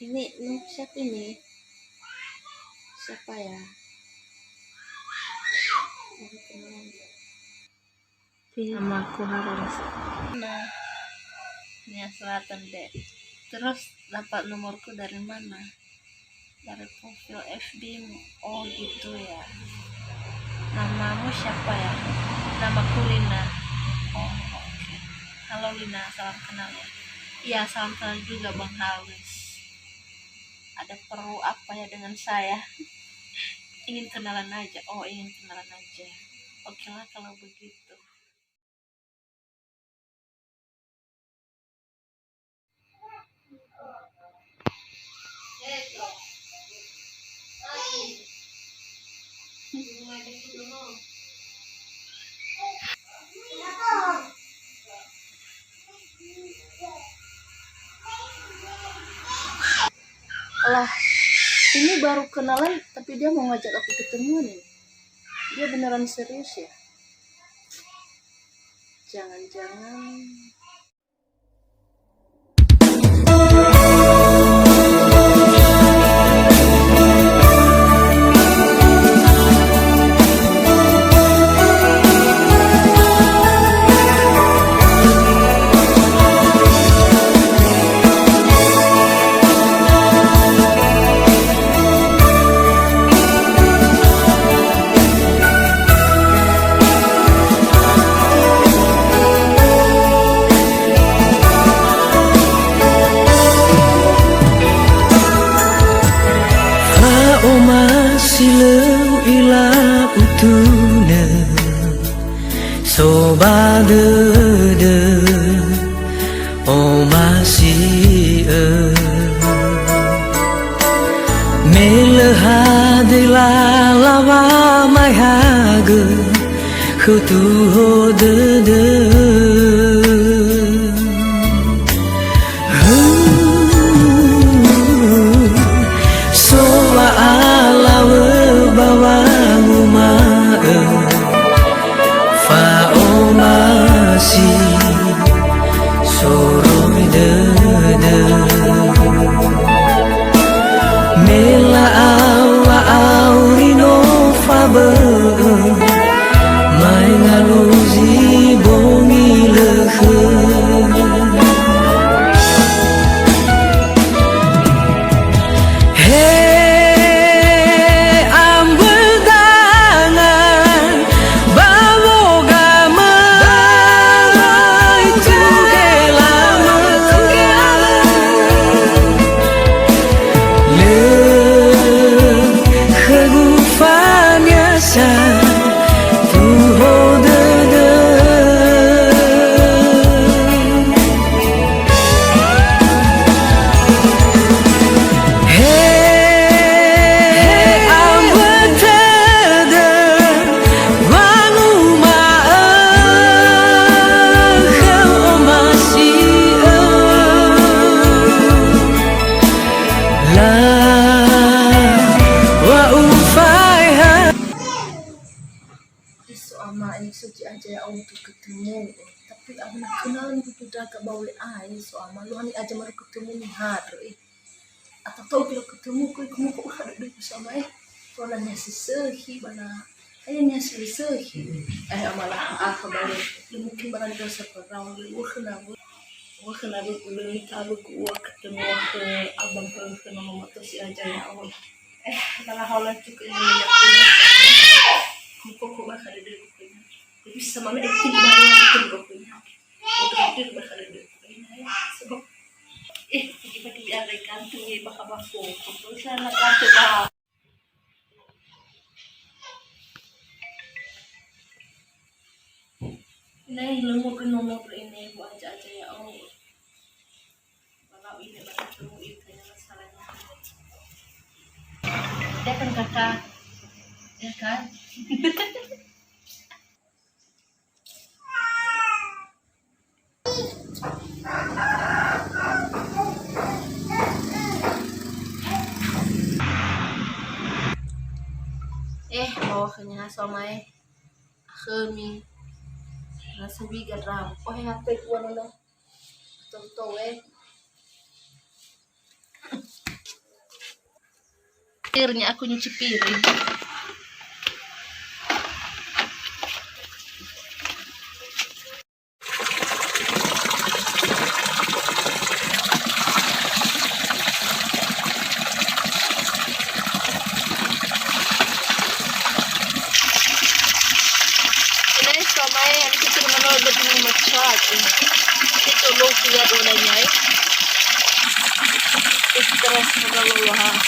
Ini siapa ini? Siapa ya? Nama aku harus. Nah, Nia Selatan deh. Terus dapat nomorku dari mana? Dari profil FB-mu. Oh gitu ya. Namamu siapa ya? Namaku Lina. Oh oke. Halo Lina, salam kenal ya. Iya, salam kenal juga Bang Halis. Ada perlu apa ya dengan saya? Ingin kenalan aja. Oh, ingin kenalan aja. Oke lah kalau begitu. Alah, ini baru kenalan tapi dia mau ngajak aku ketemuan nih. Dia beneran serius ya? Jangan-jangan Silau ila utuna soba de o masih melha de la lava mai haga khutu ho de soalnya ini suci aja ya untuk ketemu tapi aku nak kenalan gitu dah gak bawa aja soalnya lu hani aja mau ketemu nih hari atau tahu kalau ketemu kamu kok ada deh sama kalau nyasi sehi mana nyasi sehi malah aku baru mungkin barang dosa perang lu kenal dulu nih kalau gua ketemu ke abang ke mama tuh si aja ya Allah malah hal cukup ini kok bakal ada pokoknya jadi sama itu banyak itu pokoknya itu bakal ada pokoknya sebab pagi-pagi ada kantung ya bakal terus anak kantung bah ini belum mau ke nomor ini buat aja ya Allah kalau ini bakal ketemu itu yang masalahnya dia kan kakak ya kan bawahnya somai kemi nasa bigat ram HP ko ano tuh Akhirnya aku nyuci piring. Ini sama yang kita menolak dengan macam itu loh lihat warnanya. Terus terus menolak.